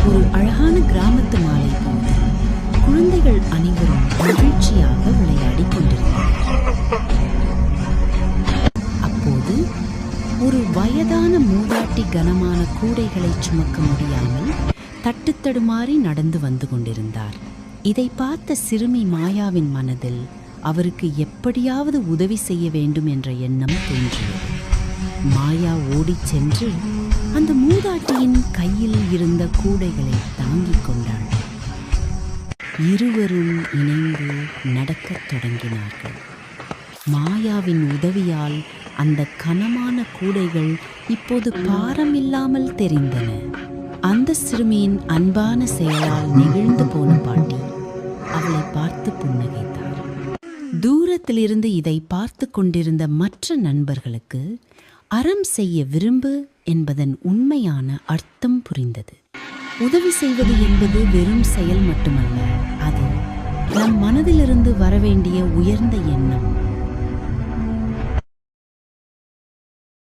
ஒரு அழகான கிராமத்து மாலை போது குழந்தைகள் அனைவரும் மகிழ்ச்சியாக விளையாடிக் கொண்டிருந்தனர். அப்போது ஒரு வயதான மூதாட்டி கனமான கூடைகளை சுமக்க முடியாமல் தட்டுத்தடுமாறி நடந்து வந்து கொண்டிருந்தார். இதை பார்த்த சிறுமி மாயாவின் மனதில் அவருக்கு எப்படியாவது உதவி செய்ய வேண்டும் என்ற எண்ணம் தோன்றியது. மாயா ஓடிச் சென்று அந்த மூதாட்டியின் கையில் இருந்த கூடைகளை தாங்கிக் கொண்டாள். இருவரும் இணைந்து நடக்கத் தொடங்கினார்கள். மாயாவின் உதவியால் அந்த கனமான கூடைகள் இப்போது பாரமில்லாமல் தெரிந்தன. அந்த சிறுமியின் அன்பான செயலால் நெகிழ்ந்து போன பாட்டி அவளை பார்த்து புன்னகைத்தார். தூரத்திலிருந்து இதை பார்த்து கொண்டிருந்த மற்ற நண்பர்களுக்கு அறம் செய்ய விரும்பு என்பதன் உண்மையான அர்த்தம் புரிந்தது. உதவி செய்வது என்பது வெறும் செயல் மட்டுமல்ல, அது நம் மனதிலிருந்து வரவேண்டிய உயர்ந்த எண்ணம்.